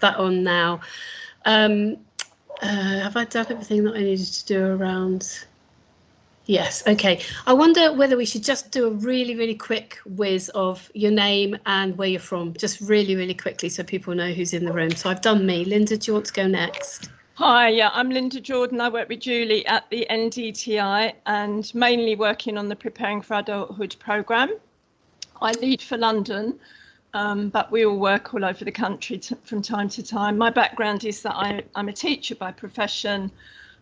that on now. Have I done everything that I needed to do around? Yes, okay. I wonder whether we should just do a really, really quick whiz of your name and where you're from, just really, really quickly so people know who's in the room. So I've done me. Linda, do you want to go next? Hi, yeah, I'm Linda Jordan. I work with Julie at the NDTI and mainly working on the Preparing for Adulthood programme. I lead for London, but we all work all over the country from time to time. My background is that I'm a teacher by profession.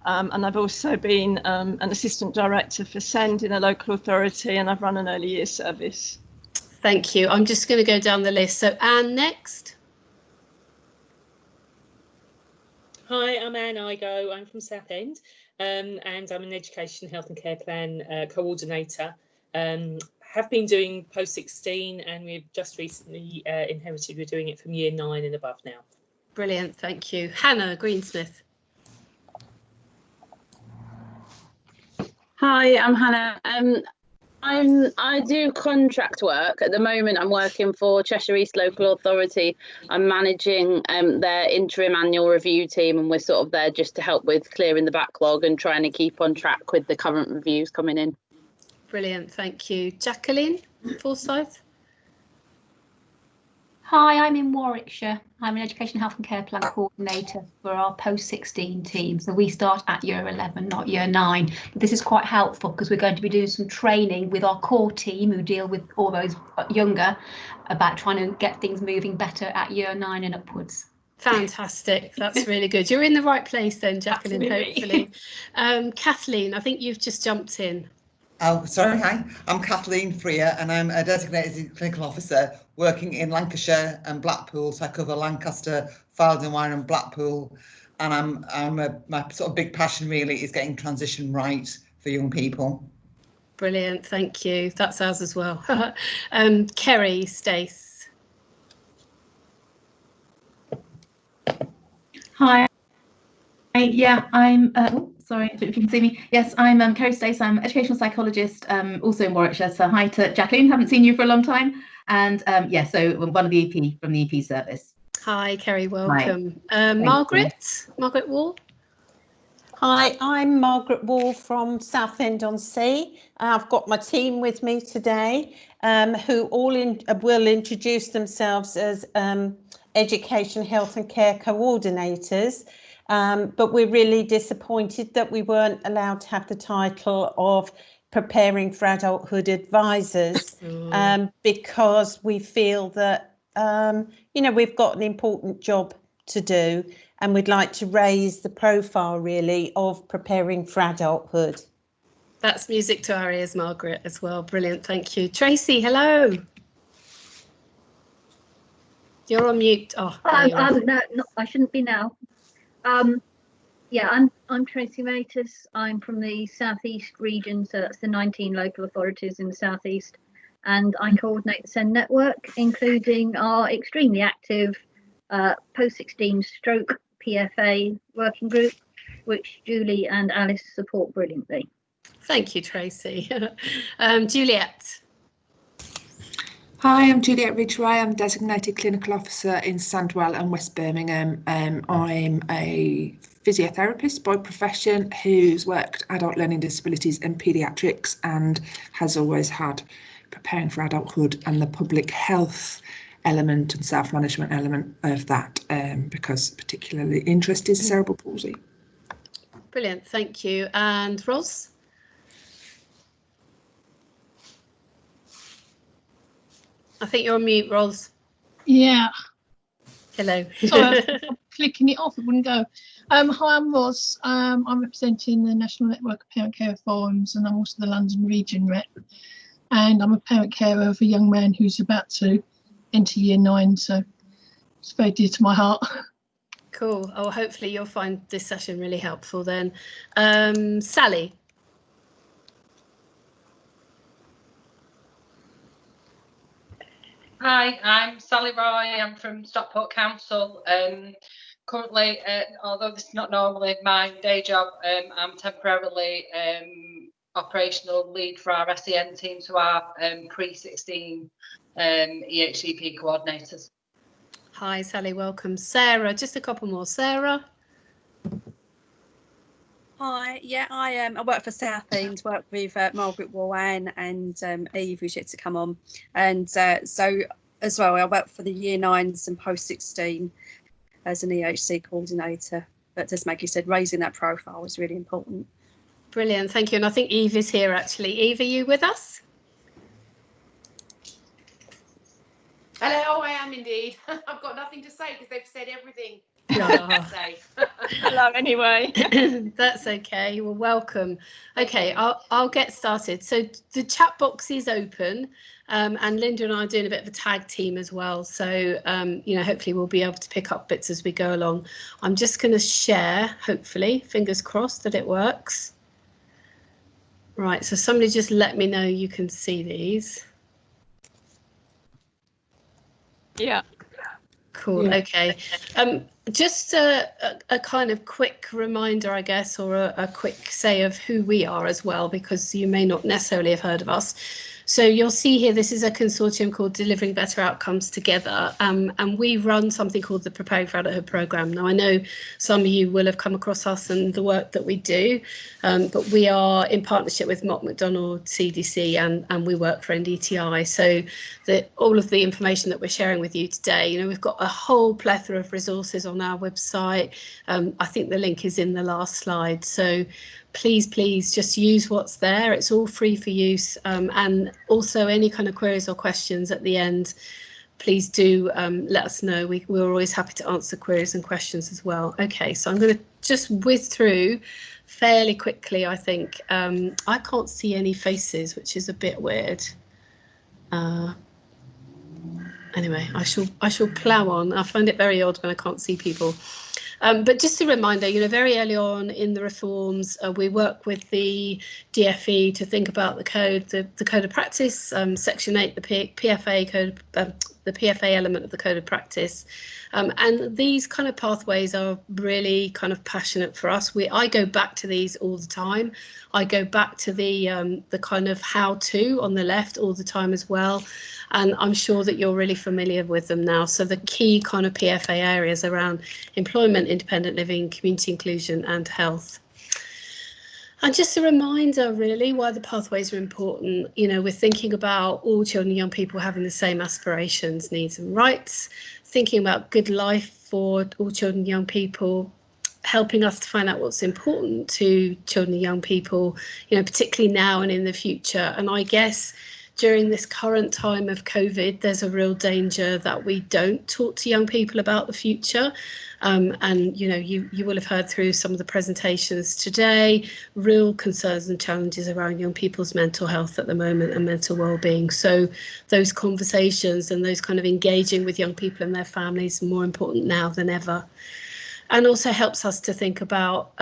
And I've also been an assistant director for SEND in a local authority, and I've run an early years service. Thank you. I'm just going to go down the list. So Anne next. Hi, I'm Anne Igo. I'm from Southend, and I'm an education, health and care plan coordinator. Have been doing post-16, and we've just recently inherited, we're doing it from year 9 and above now. Brilliant, thank you. Hannah Greensmith. Hi, I'm Hannah. I do contract work. At the moment, I'm working for Cheshire East Local Authority. I'm managing their interim annual review team, and we're sort of there just to help with clearing the backlog and trying to keep on track with the current reviews coming in. Brilliant, thank you. Jacqueline Forsyth. Hi, I'm in Warwickshire. I'm an education, health and care plan coordinator for our post-16 team. So we start at year 11, not year 9. But this is quite helpful because we're going to be doing some training with our core team who deal with all those younger about trying to get things moving better at year 9 and upwards. Fantastic, that's really good. You're in the right place then, Jacqueline, Absolutely. hopefully. Kathleen, I think you've just jumped in. Oh, sorry, hi. I'm Kathleen Freer and I'm a designated clinical officer working in Lancashire and Blackpool. So I cover Lancaster, Fylde and Wyre and Blackpool. And my sort of big passion really is getting transition right for young people. Brilliant, thank you. That's ours as well. Kerry Stace. Hi. Yeah, I'm sorry if you can see me. Yes, I'm Kerry Stace. I'm an educational psychologist, also in Warwickshire. So hi to Jacqueline, haven't seen you for a long time. And yeah, so one of the EP from the EP service. Hi, Kerry, welcome. Margaret Wall. Hi, I'm Margaret Wall from Southend-on-Sea. I've got my team with me today, who all will introduce themselves as education, health and care coordinators. But we're really disappointed that we weren't allowed to have the title of Preparing for Adulthood Advisors, because we feel that, we've got an important job to do and we'd like to raise the profile really of preparing for adulthood. That's music to our ears, Margaret, as well. Brilliant, thank you. Tracy, hello. You're on mute. Oh, no, I shouldn't be now. Yeah, I'm Tracy Matus. I'm from the Southeast region, so that's the 19 local authorities in the Southeast, and I coordinate the SEND network, including our extremely active post-16 stroke PFA working group, which Julie and Alice support brilliantly. Thank you, Tracy. Juliet. Hi, I'm Juliet Ridgway. I'm designated clinical officer in Sandwell and West Birmingham. I'm a physiotherapist by profession who's worked adult learning disabilities and paediatrics and has always had preparing for adulthood and the public health element and self-management element of that, because particularly interested in cerebral palsy. Brilliant, thank you. And Ros? I think you're on mute, Ros. Yeah. Hello. Sorry, I'm clicking it off, it wouldn't go. Hi, I'm Ros. I'm representing the National Network of Parent Care Forums, and I'm also the London Region rep. And I'm a parent carer of a young man who's about to enter year 9, so it's very dear to my heart. Cool. Oh, hopefully you'll find this session really helpful then. Sally. Hi, I'm Sally Roy. I'm from Stockport Council. Currently, although this is not normally my day job, I'm temporarily operational lead for our SEN team, so our pre-16 EHCP coordinators. Hi, Sally, welcome. Sarah, just a couple more. Sarah. Hi, yeah, I work for Southend, work with Margaret Warren and Eve, who's yet to come on. And so as well, I work for the Year 9s and Post 16 as an EHC coordinator. But as Maggie said, raising that profile is really important. Brilliant, thank you. And I think Eve is here actually. Eve, are you with us? Hello, I am indeed. I've got nothing to say because they've said everything. Hello, anyway. That's okay. Well, welcome. Okay, I'll get started. So the chat box is open, and Linda and I are doing a bit of a tag team as well. So you know, hopefully we'll be able to pick up bits as we go along. I'm just going to share. Hopefully, fingers crossed that it works. Right. So somebody just let me know you can see these. Yeah. Cool. Yeah. Okay. Just a kind of quick reminder, I guess, or a quick say of who we are as well, because you may not necessarily have heard of us. So you'll see here, this is a consortium called Delivering Better Outcomes Together, and we run something called the Preparing for Adulthood programme. Now, I know some of you will have come across us and the work that we do, but we are in partnership with Mott MacDonald CDC, and we work for NDTI. So all of the information that we're sharing with you today, you know, we've got a whole plethora of resources on our website. I think the link is in the last slide. So please just use what's there. It's all free for use, and also any kind of queries or questions at the end, please do let us know. We're always happy to answer queries and questions as well. Okay, so I'm going to just whiz through fairly quickly. I think I can't see any faces, which is a bit weird. Anyway, I shall plough on. I find it very odd when I can't see people. But just a reminder, you know, very early on in the reforms, we work with the DFE to think about the code, the code of practice, section 8, the PFA code, the PFA element of the code of practice. And these kind of pathways are really kind of passionate for us. I go back to these all the time. I go back to the kind of how-to on the left all the time as well. And I'm sure that you're really familiar with them now. So the key kind of PFA areas around employment, independent living, community inclusion and health. And just a reminder, really, why the pathways are important. You know, we're thinking about all children and young people having the same aspirations, needs and rights, thinking about good life for all children and young people, helping us to find out what's important to children and young people, you know, particularly now and in the future. And I guess during this current time of COVID, there's a real danger that we don't talk to young people about the future. And, you know, you will have heard through some of the presentations today, real concerns and challenges around young people's mental health at the moment and mental well-being. So those conversations and those kind of engaging with young people and their families are more important now than ever. And also helps us to think about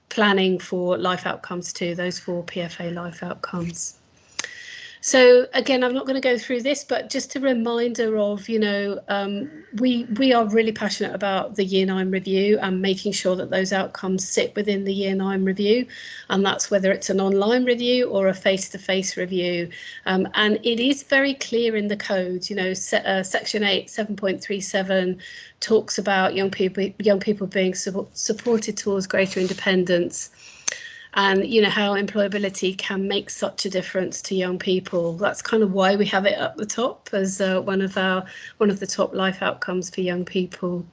planning for life outcomes too, those 4 PFA life outcomes. So again, I'm not going to go through this, but just a reminder of, you know, we are really passionate about the Year 9 review and making sure that those outcomes sit within the Year 9 review. And that's whether it's an online review or a face-to-face review. And it is very clear in the code, you know, section 8, 7.37 talks about young people being supported towards greater independence. And, you know, how employability can make such a difference to young people. That's kind of why we have it at the top as one of the top life outcomes for young people.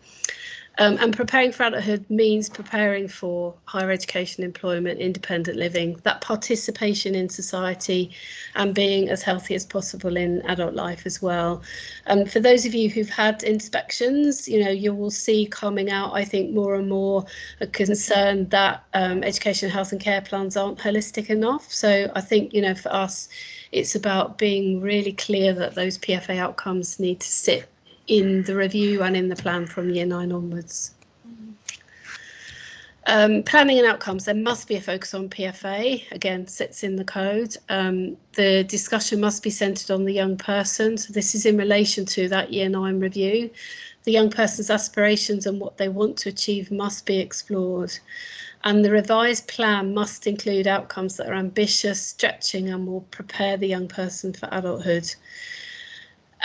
And preparing for adulthood means preparing for higher education, employment, independent living, that participation in society and being as healthy as possible in adult life as well. For those of you who've had inspections, you know, you will see coming out, I think, more and more a concern that education, health and care plans aren't holistic enough. So I think, you know, for us, it's about being really clear that those PFA outcomes need to sit in the review and in the plan from Year 9 onwards. Planning and outcomes, there must be a focus on PFA, again, sits in the code. The discussion must be centred on the young person. So this is in relation to that Year 9 review. The young person's aspirations and what they want to achieve must be explored. And the revised plan must include outcomes that are ambitious, stretching and will prepare the young person for adulthood.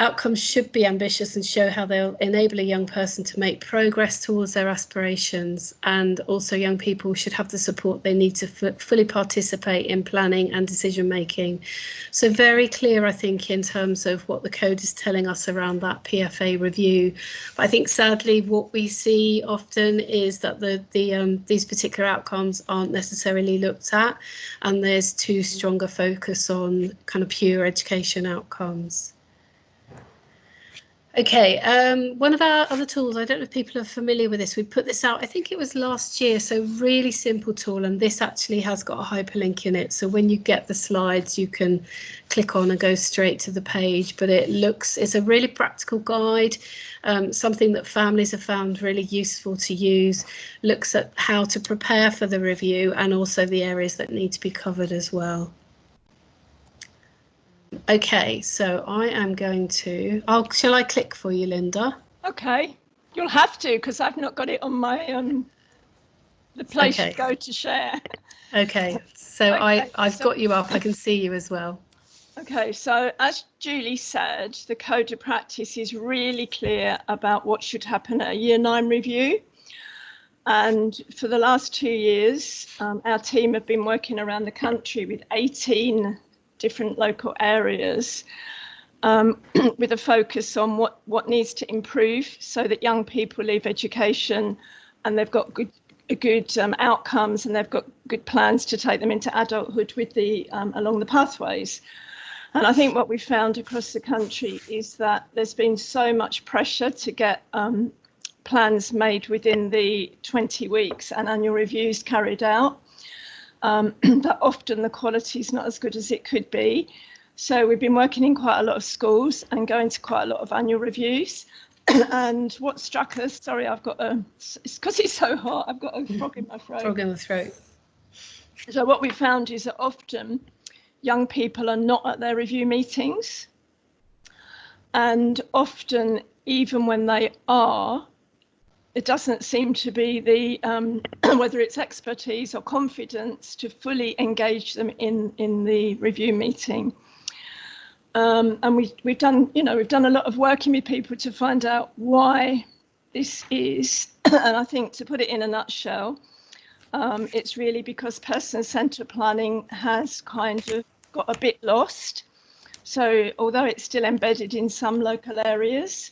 Outcomes should be ambitious and show how they'll enable a young person to make progress towards their aspirations, and also young people should have the support they need to fully participate in planning and decision making. So very clear, I think, in terms of what the code is telling us around that PFA review. But I think sadly what we see often is that these particular outcomes aren't necessarily looked at, and there's too strong a focus on kind of pure education outcomes. Okay, one of our other tools, I don't know if people are familiar with this, we put this out, I think it was last year, so really simple tool, and this actually has got a hyperlink in it, so when you get the slides you can click on and go straight to the page, but it's a really practical guide, something that families have found really useful to use, looks at how to prepare for the review and also the areas that need to be covered as well. Okay, so I am going to, shall I click for you, Linda? Okay, you'll have to, because I've not got it on my, the place you go to share. Okay, so Okay, I've got you up, I can see you as well. Okay, so as Julie said, the code of practice is really clear about what should happen at a Year 9 review. And for the last 2 years, our team have been working around the country with 18 different local areas with a focus on what needs to improve so that young people leave education and they've got good outcomes and they've got good plans to take them into adulthood with along the pathways. And I think what we found across the country is that there's been so much pressure to get plans made within the 20 weeks and annual reviews carried out. That often the quality is not as good as it could be. So we've been working in quite a lot of schools and going to quite a lot of annual reviews. And what struck us, sorry, it's because it's so hot, I've got a frog in my throat. Frog in the throat. So what we found is that often young people are not at their review meetings. And often, even when they are, it doesn't seem to be the whether it's expertise or confidence to fully engage them in the review meeting. And we've done a lot of working with people to find out why this is. And I think, to put it in a nutshell, it's really because person-centred planning has kind of got a bit lost. So although it's still embedded in some local areas,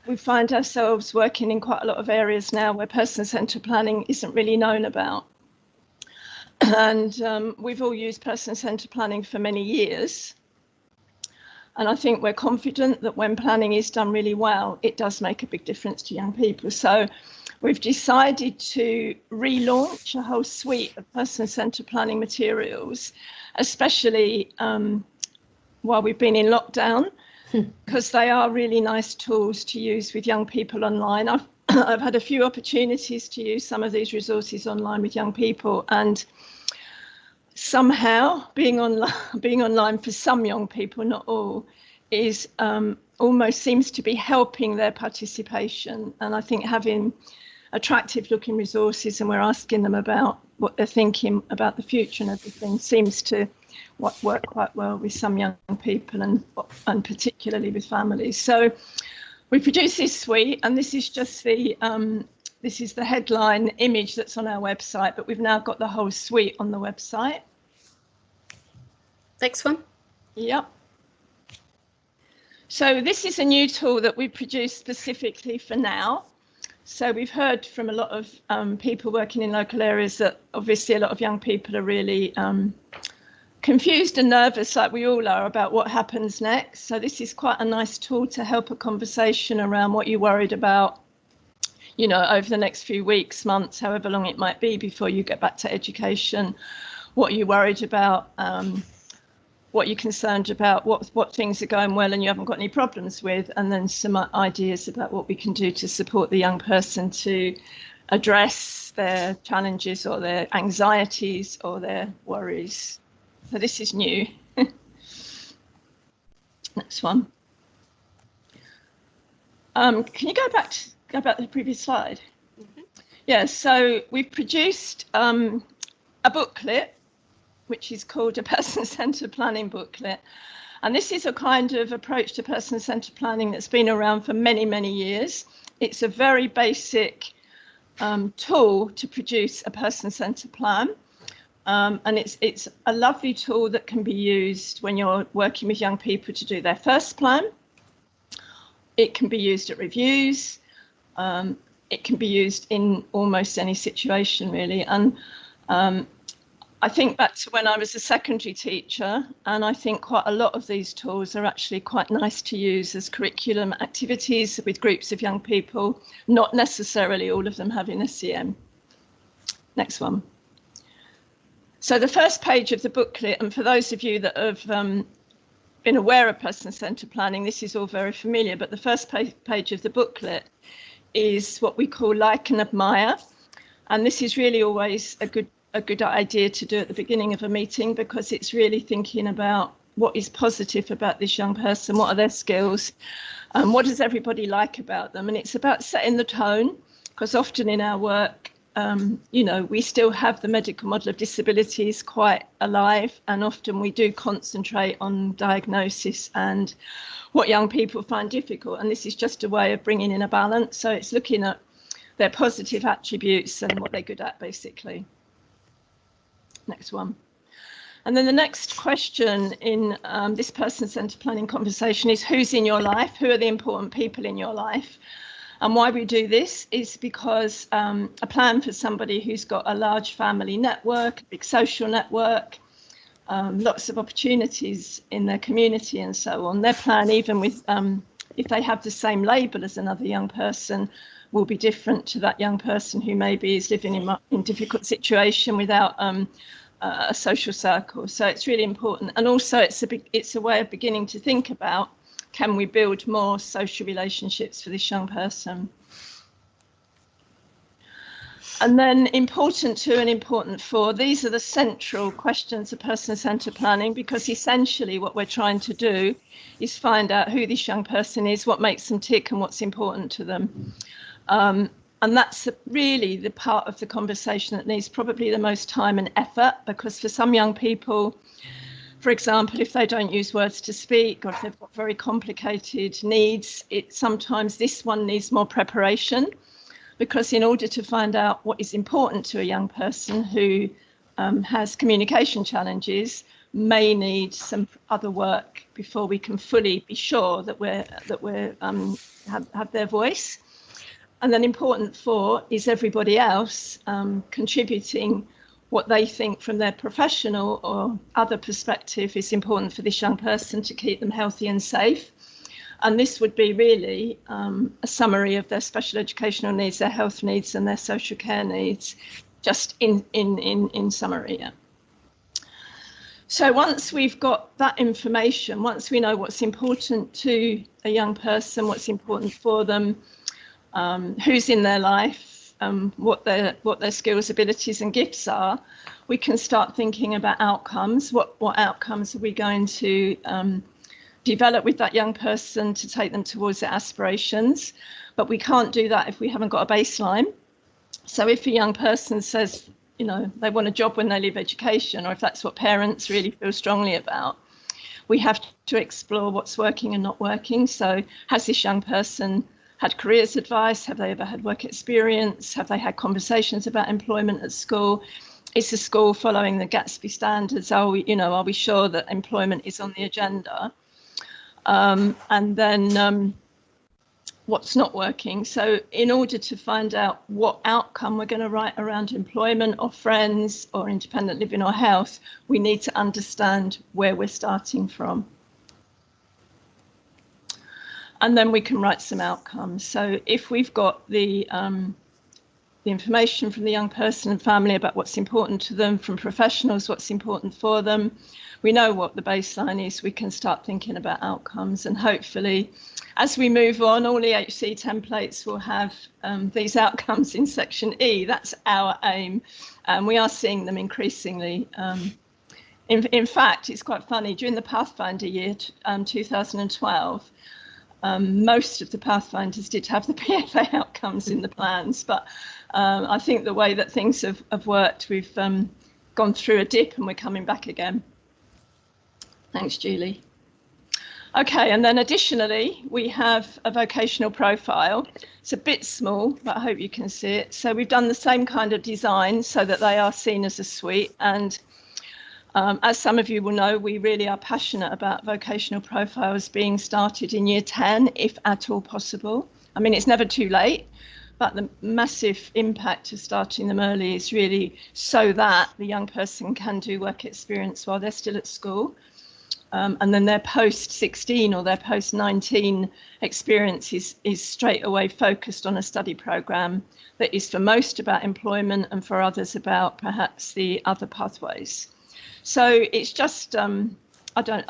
we find ourselves working in quite a lot of areas now where person-centred planning isn't really known about. And we've all used person-centred planning for many years. And I think we're confident that when planning is done really well, it does make a big difference to young people. So we've decided to relaunch a whole suite of person-centred planning materials, especially while we've been in lockdown, because they are really nice tools to use with young people online. I've had a few opportunities to use some of these resources online with young people, and somehow being online for some young people, not all, is almost seems to be helping their participation. And I think having attractive looking resources and we're asking them about what they're thinking about the future and everything seems to work quite well with some young people and particularly with families. So we produced this suite, and this is just the headline image that's on our website, but we've now got the whole suite on the website. Next one. Yep. So this is a new tool that we produced specifically for now. So we've heard from a lot of people working in local areas that obviously a lot of young people are really confused and nervous, like we all are, about what happens next. So this is quite a nice tool to help a conversation around what you're worried about, you know, over the next few weeks, months, however long it might be before you get back to education, what you're worried about, what you're concerned about, what things are going well and you haven't got any problems with, and then some ideas about what we can do to support the young person to address their challenges or their anxieties or their worries. So this is new. Next one. Can you go back to the previous slide? Mm-hmm. Yeah, so we've produced a booklet, which is called a person-centred planning booklet. And this is a kind of approach to person-centred planning that's been around for many, many years. It's a very basic tool to produce a person-centred plan. And it's a lovely tool that can be used when you're working with young people to do their first plan. It can be used at reviews. It can be used in almost any situation, really. And I think back to when I was a secondary teacher, and I think quite a lot of these tools are actually quite nice to use as curriculum activities with groups of young people, not necessarily all of them having SEN. Next one. So the first page of the booklet, and for those of you that have been aware of person-centred planning, this is all very familiar, but the first page of the booklet is what we call like and admire. And this is really always a good idea to do at the beginning of a meeting, because it's really thinking about what is positive about this young person, what are their skills, what does everybody like about them. And it's about setting the tone, because often in our work, you know, we still have the medical model of disabilities quite alive, and often we do concentrate on diagnosis and what young people find difficult. And this is just a way of bringing in a balance. So it's looking at their positive attributes and what they're good at, basically. Next one. And then the next question in this person-centred planning conversation is, who's in your life? Who are the important people in your life? And why we do this is because a plan for somebody who's got a large family network, a big social network, lots of opportunities in their community and so on, their plan, even with if they have the same label as another young person, will be different to that young person who maybe is living in difficult situation without a social circle. So it's really important. And also it's a way of beginning to think about, can we build more social relationships for this young person? And then important 2 and important 4, these are the central questions of person-centred planning, because essentially what we're trying to do is find out who this young person is, what makes them tick and what's important to them. And that's really the part of the conversation that needs probably the most time and effort, because for some young people, for example, if they don't use words to speak, or if they've got very complicated needs, sometimes this one needs more preparation, because in order to find out what is important to a young person who has communication challenges, may need some other work before we can fully be sure that we're have their voice. And then important 4 is everybody else contributing what they think from their professional or other perspective is important for this young person to keep them healthy and safe. And this would be really a summary of their special educational needs, their health needs and their social care needs, just in summary. Yeah. So once we've got that information, once we know what's important to a young person, what's important for them, who's in their life, what their skills, abilities and gifts are, we can start thinking about outcomes. What outcomes are we going to develop with that young person to take them towards their aspirations? But we can't do that if we haven't got a baseline. So if a young person says, you know, they want a job when they leave education, or if that's what parents really feel strongly about, we have to explore what's working and not working. So has this young person had careers advice? Have they ever had work experience? Have they had conversations about employment at school? Is the school following the Gatsby standards? Are we sure that employment is on the agenda? And then what's not working? So in order to find out what outcome we're going to write around employment or friends or independent living or health, we need to understand where we're starting from. And then we can write some outcomes. So if we've got the information from the young person and family about what's important to them, from professionals what's important for them, we know what the baseline is, we can start thinking about outcomes. And hopefully, as we move on, all EHC templates will have these outcomes in section E. That's our aim. And we are seeing them increasingly. In fact, it's quite funny, during the Pathfinder year 2012, most of the Pathfinders did have the PFA outcomes in the plans, but I think the way that things have worked, we've gone through a dip and we're coming back again. Thanks, Julie. Okay, and then additionally, we have a vocational profile. It's a bit small, but I hope you can see it. So we've done the same kind of design so that they are seen as a suite. And as some of you will know, we really are passionate about vocational profiles being started in year 10, if at all possible. I mean, it's never too late, but the massive impact of starting them early is really so that the young person can do work experience while they're still at school. And then their post-16 or their post-19 experience is straight away focused on a study programme that is for most about employment and for others about perhaps the other pathways. So it's just, I'm not going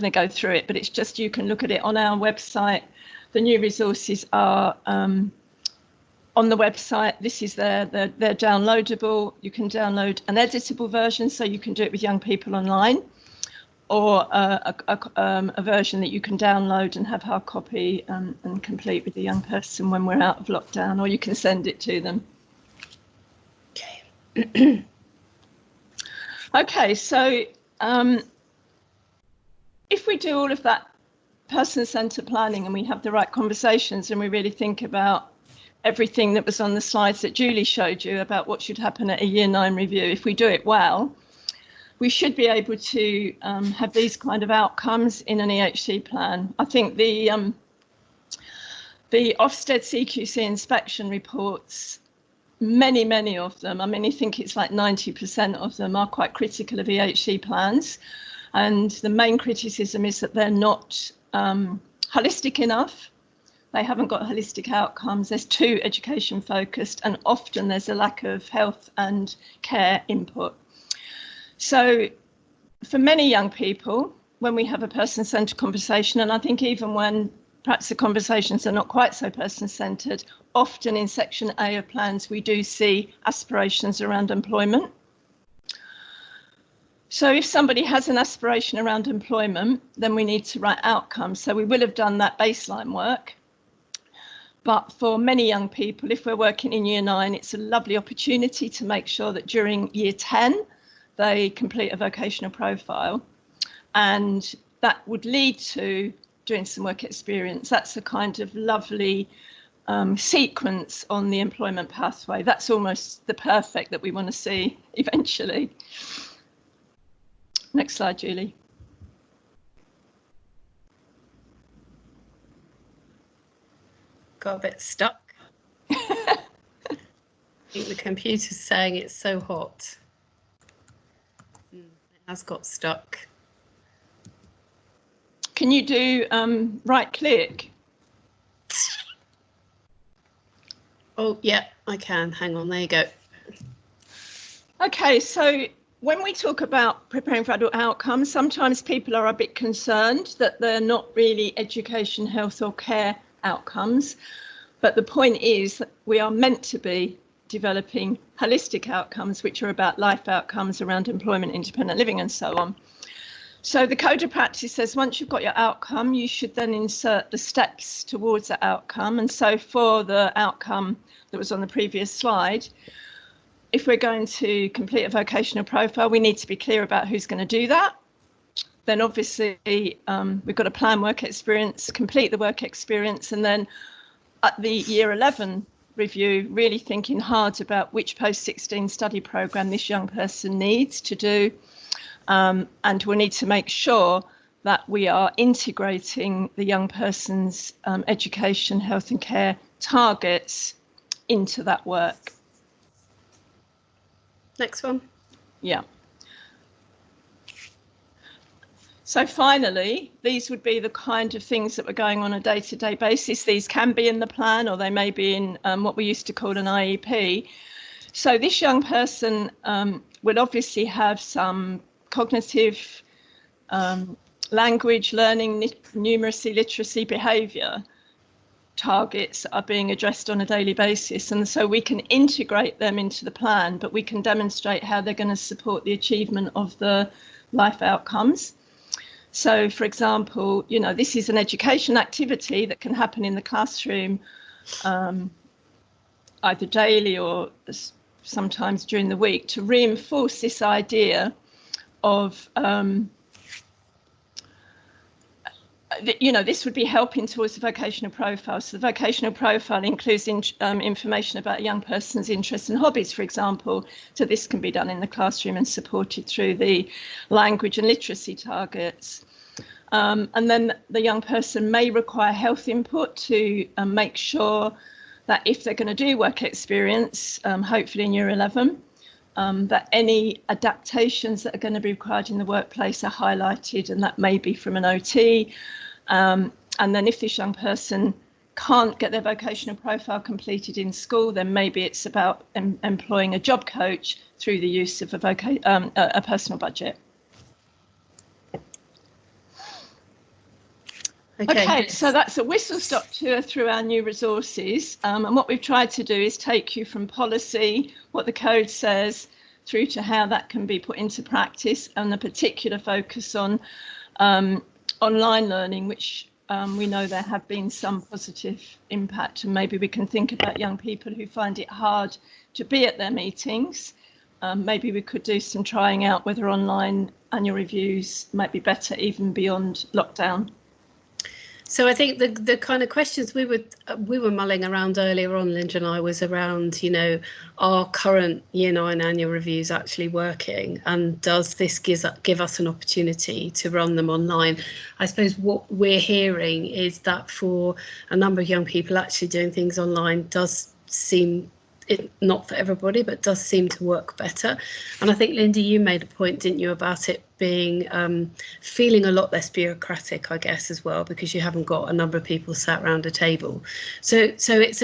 to go through it, but it's just you can look at it on our website. The new resources are on the website. This is they're downloadable. You can download an editable version, so you can do it with young people online, or a version that you can download and have hard copy and complete with the young person when we're out of lockdown, or you can send it to them. Okay. Okay, so if we do all of that person-centred planning and we have the right conversations and we really think about everything that was on the slides that Julie showed you about what should happen at a year 9 review, if we do it well, we should be able to have these kind of outcomes in an EHC plan. I think the Ofsted CQC inspection reports, many of them, I mean, I think it's like 90% of them are quite critical of EHC plans. And the main criticism is that they're not holistic enough. They haven't got holistic outcomes. There's too education focused, and often there's a lack of health and care input. So for many young people, when we have a person-centred conversation, and I think even when perhaps the conversations are not quite so person-centred, often in section A of plans, we do see aspirations around employment. So if somebody has an aspiration around employment, then we need to write outcomes. So we will have done that baseline work. But for many young people, if we're working in year 9, it's a lovely opportunity to make sure that during year 10, they complete a vocational profile. And that would lead to doing some work experience. That's a kind of lovely sequence on the employment pathway. That's almost the perfect that we want to see eventually. Next slide, Julie. Got a bit stuck. I think the computer's saying it's so hot. It has got stuck. Can you do right click? Oh, yeah, I can. Hang on, there you go. Okay, so when we talk about preparing for adult outcomes, sometimes people are a bit concerned that they're not really education, health or care outcomes. But the point is that we are meant to be developing holistic outcomes, which are about life outcomes around employment, independent living and so on. So the code of practice says once you've got your outcome, you should then insert the steps towards that outcome. And so for the outcome that was on the previous slide, if we're going to complete a vocational profile, we need to be clear about who's going to do that. Then obviously we've got to plan work experience, complete the work experience, and then at the year 11 review, really thinking hard about which post-16 study programme this young person needs to do. And we need to make sure that we are integrating the young person's education, health and care targets into that work. Next one. Yeah. So finally, these would be the kind of things that were going on a day-to-day basis. These can be in the plan, or they may be in what we used to call an IEP. So this young person will obviously have some cognitive, language, learning, numeracy, literacy, behaviour targets are being addressed on a daily basis. And so we can integrate them into the plan, but we can demonstrate how they're going to support the achievement of the life outcomes. So, for example, you know, this is an education activity that can happen in the classroom either daily or sometimes during the week to reinforce this idea of you know, this would be helping towards the vocational profile. So the vocational profile includes information about a young person's interests and hobbies, for example. So this can be done in the classroom and supported through the language and literacy targets. And then the young person may require health input to make sure that if they're going to do work experience, hopefully in year 11, that any adaptations that are going to be required in the workplace are highlighted, and that may be from an OT. And then if this young person can't get their vocational profile completed in school, then maybe it's about employing a job coach through the use of a personal budget. Okay, so that's a whistle-stop tour through our new resources. And what we've tried to do is take you from policy, what the code says, through to how that can be put into practice, and a particular focus on online learning, which we know there have been some positive impact. And maybe we can think about young people who find it hard to be at their meetings. Maybe we could do some trying out whether online annual reviews might be better even beyond lockdown. So I think the kind of questions we were mulling around earlier on, Linda and I, was around, you know, are current Year 9 annual reviews actually working, and does this give us an opportunity to run them online? I suppose what we're hearing is that for a number of young people, actually doing things online does seem, not for everybody, but does seem to work better. And I think, Linda, you made a point, didn't you, about it being feeling a lot less bureaucratic, I guess, as well, because you haven't got a number of people sat around a table. So it's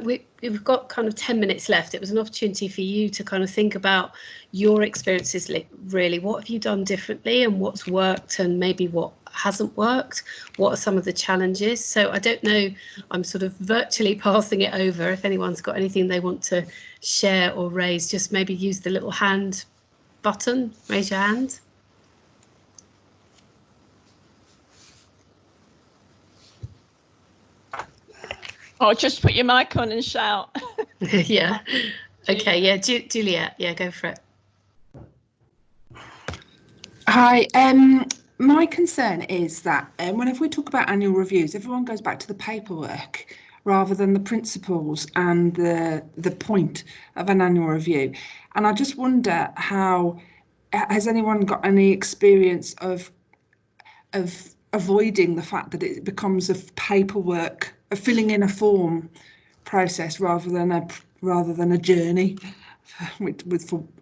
we've got kind of 10 minutes left. It was an opportunity for you to kind of think about your experiences, really. What have you done differently, and what's worked, and maybe what hasn't worked? What are some of the challenges? So I don't know, I'm sort of virtually passing it over. If anyone's got anything they want to share or raise, just maybe use the little hand button, raise your hand. Or just put your mic on and shout. Yeah. Okay. Yeah. Juliet. Yeah, go for it. Hi. My concern is that whenever we talk about annual reviews, everyone goes back to the paperwork rather than the principles and the point of an annual review. And I just wonder, how has anyone got any experience of avoiding the fact that it becomes a paperwork, a filling in a form process rather than a journey?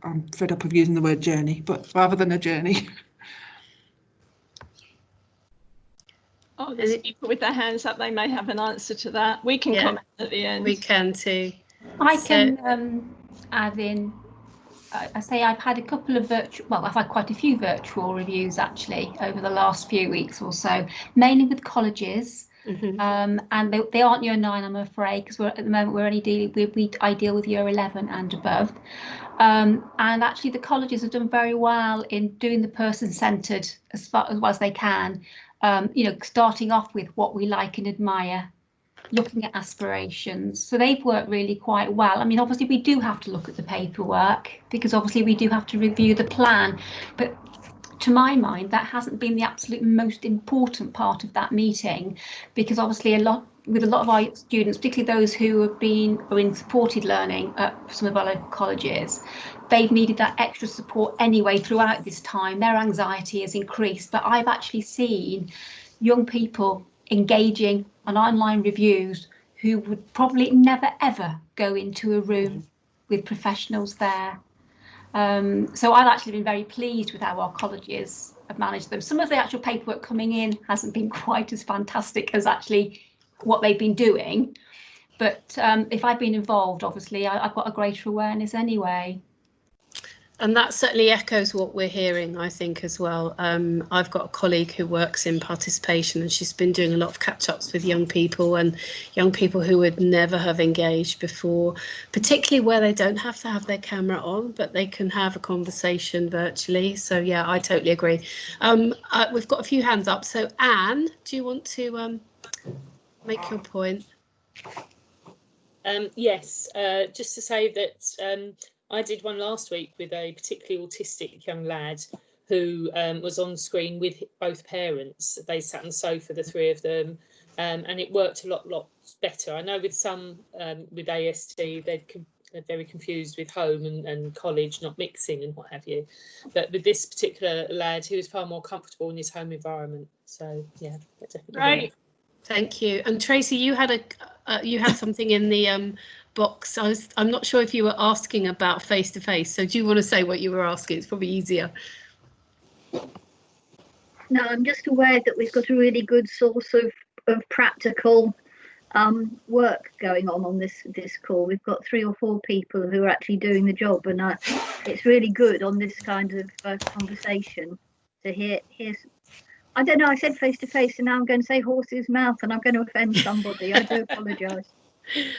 I'm fed up of using the word journey, but rather than a journey. Oh, there's people with their hands up. They may have an answer to that. We can comment at the end. We can too. I can add in. I say I've had a couple of I've had quite a few virtual reviews actually over the last few weeks or so, mainly with colleges. Mm-hmm. And they aren't Year 9, I'm afraid, because at the moment we're only dealing I deal with Year 11 and above. And actually the colleges have done very well in doing the person-centred as well as they can. You know, starting off with what we like and admire, looking at aspirations. So they've worked really quite well. I mean, obviously we do have to look at the paperwork, because obviously we do have to review the plan, but to my mind that hasn't been the absolute most important part of that meeting, because obviously a lot of our students, particularly those who are in supported learning at some of our local colleges, they've needed that extra support anyway throughout this time. Their anxiety has increased, but I've actually seen young people engaging on online reviews who would probably never ever go into a room with professionals there. So I've actually been very pleased with how our colleges have managed them. Some of the actual paperwork coming in hasn't been quite as fantastic as actually what they've been doing, but if I've been involved, obviously I've got a greater awareness anyway. And that certainly echoes what we're hearing, I think, as well. I've got a colleague who works in participation, and she's been doing a lot of catch-ups with young people who would never have engaged before, particularly where they don't have to have their camera on, but they can have a conversation virtually. So, yeah, I totally agree. We've got a few hands up. So, Anne, do you want to make your point? Yes, just to say that I did one last week with a particularly autistic young lad who was on screen with both parents. They sat on the sofa, the three of them, and it worked a lot better. I know with some with ASD, they're very confused with home and college not mixing and what have you. But with this particular lad, he was far more comfortable in his home environment. So yeah, that definitely. Right. Thank you. And Tracy, you had something in the box. I'm not sure if you were asking about face-to-face. So do you want to say what you were asking? It's probably easier. No, I'm just aware that we've got a really good source of practical work going on this call. We've got 3 or 4 people who are actually doing the job, and it's really good on this kind of conversation to hear. I don't know, I said face to face and now I'm going to say horse's mouth and I'm going to offend somebody. I do apologise.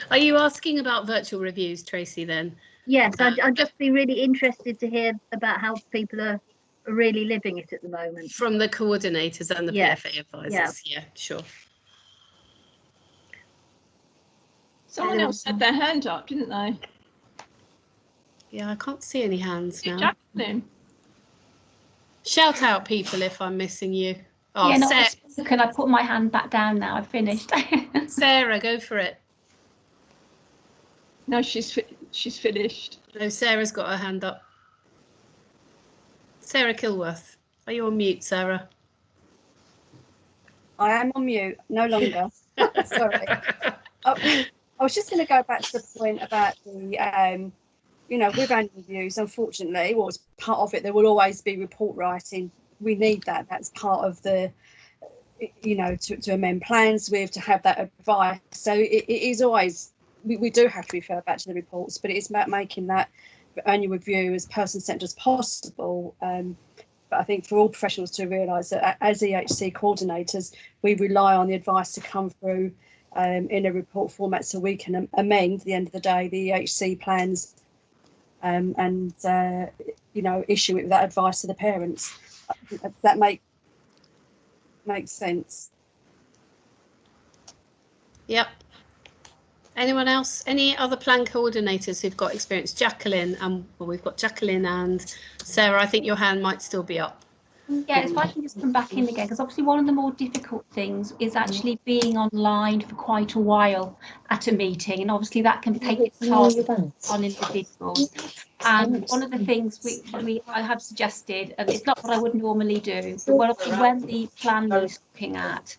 Are you asking about virtual reviews, Tracy, then? Yes, I'd just be really interested to hear about how people are really living it at the moment. From the coordinators and the PFA advisors. Yeah, sure. Someone else had their hand up, didn't they? Yeah, I can't see any hands now. Jacqueline. Shout out, people, if I'm missing you. Oh, yeah, no, can I put my hand back down now? I've finished. Sarah, go for it. No, she's finished. No, Sarah's got her hand up. Sarah Kilworth, are you on mute, Sarah? I am on mute, no longer. Sorry. I was just going to go back to the point about the, you know, with annual reviews, unfortunately, what was part of it, there will always be report writing. We need that. That's part of the, you know, to amend plans with, to have that advice. So it is always, we do have to refer back to the reports, but it is about making that annual review as person-centred as possible. But I think for all professionals to realise that as EHC coordinators, we rely on the advice to come through in a report format so we can amend, at the end of the day, the EHC plans and you know, issue it with that advice to the parents. That makes sense. Yep. Anyone else? Any other plan coordinators who've got experience? Jacqueline, well, we've got Jacqueline and Sarah. I think your hand might still be up. Yeah, if I can just come back in again, because obviously one of the more difficult things is actually being online for quite a while at a meeting, and obviously that can take its toll on individuals. And one of the things I have suggested, and it's not what I would normally do, but when the plan was looking at,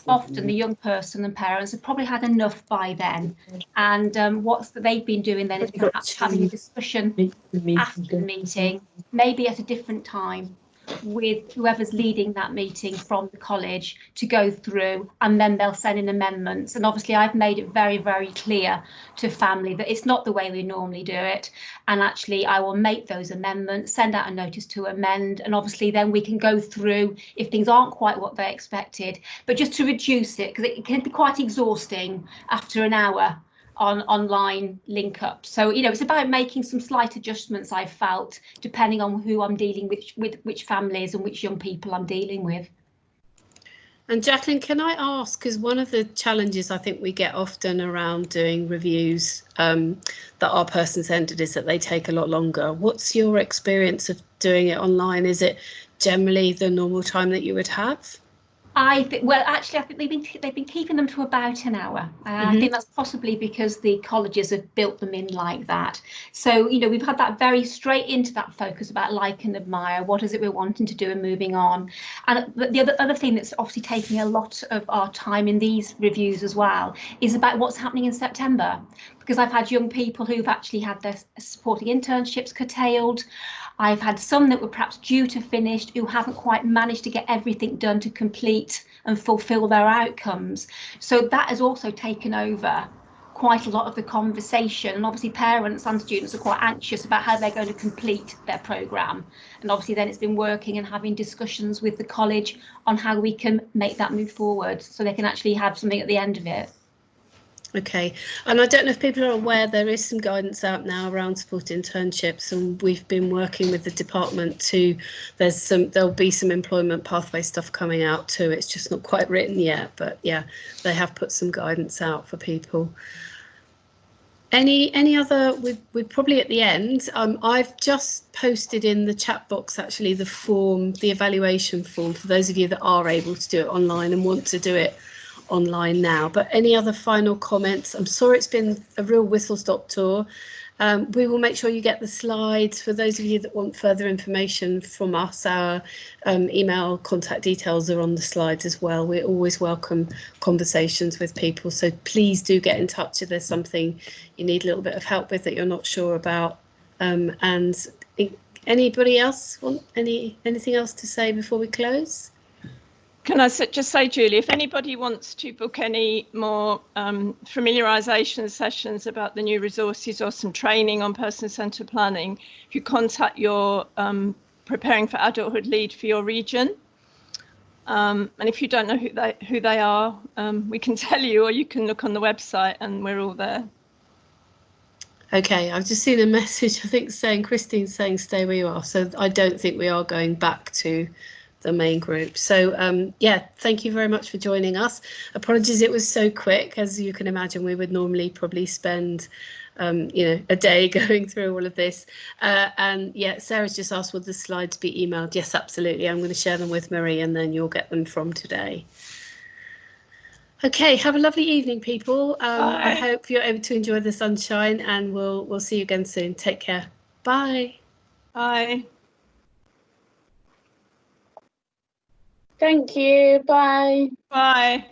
often the young person and parents have probably had enough by then, and what they've been doing then is perhaps having a discussion after the meeting, maybe at a different time, with whoever's leading that meeting from the college to go through, and then they'll send in amendments. And obviously I've made it very, very clear to family that it's not the way we normally do it, and actually I will make those amendments, send out a notice to amend, and obviously then we can go through if things aren't quite what they expected, but just to reduce it, because it can be quite exhausting after an hour on online link up. So, you know, it's about making some slight adjustments, I've felt, depending on who I'm dealing with which families and which young people I'm dealing with. And Jacqueline, can I ask, because one of the challenges I think we get often around doing reviews that are person-centred is that they take a lot longer. What's your experience of doing it online? Is it generally the normal time that you would have? Well, actually, I think they've been keeping them to about an hour. I think that's possibly because the colleges have built them in like that. So, you know, we've had that very straight into that focus about like and admire. What is it we're wanting to do and moving on? And the other thing that's obviously taking a lot of our time in these reviews as well is about what's happening in September, because I've had young people who've actually had their supporting internships curtailed. I've had some that were perhaps due to finish who haven't quite managed to get everything done to complete and fulfil their outcomes. So that has also taken over quite a lot of the conversation. And obviously parents and students are quite anxious about how they're going to complete their programme. And obviously then it's been working and having discussions with the college on how we can make that move forward so they can actually have something at the end of it. Okay, and I don't know if people are aware, there is some guidance out now around supported internships, and we've been working with the department to, there'll be some employment pathway stuff coming out too. It's just not quite written yet, but yeah, they have put some guidance out for people. Any other, we're probably at the end. I've just posted in the chat box actually the form, the evaluation form, for those of you that are able to do it online and want to do it online now. But any other final comments? I'm sorry it's been a real whistle-stop tour. We will make sure you get the slides. For those of you that want further information from us, our email contact details are on the slides as well. We always welcome conversations with people, so please do get in touch if there's something you need a little bit of help with that you're not sure about. And anybody else want anything else to say before we close? Can I just say, Julie, if anybody wants to book any more familiarisation sessions about the new resources or some training on person-centred planning, if you contact your Preparing for Adulthood lead for your region. And if you don't know who they are, we can tell you, or you can look on the website and we're all there. Okay, I've just seen a message, I think, saying, Christine's saying stay where you are. So I don't think we are going back to the main group. So yeah, thank you very much for joining us. Apologies it was so quick. As you can imagine, we would normally probably spend you know, a day going through all of this. And yeah, Sarah's just asked, will the slides be emailed? Yes, absolutely. I'm going to share them with Marie and then you'll get them from today. Okay, have a lovely evening, people. I hope you're able to enjoy the sunshine, and we'll see you again soon. Take care. Bye. Bye. Thank you. Bye. Bye.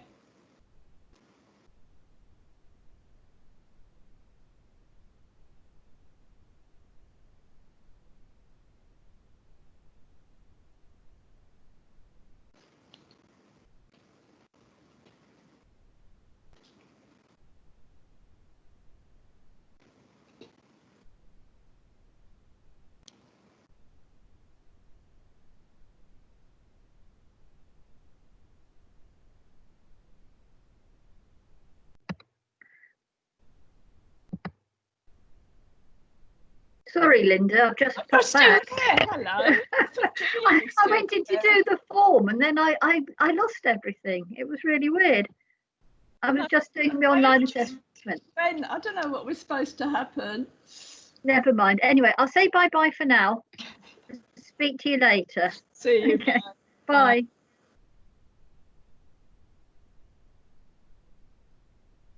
Sorry, Linda, I've just got back. Hello. I went in to do the form and then I lost everything. It was really weird. I was just doing the online assessment. Ben, I don't know what was supposed to happen. Never mind. Anyway, I'll say bye-bye for now. Speak to you later. See you. Okay. Bye.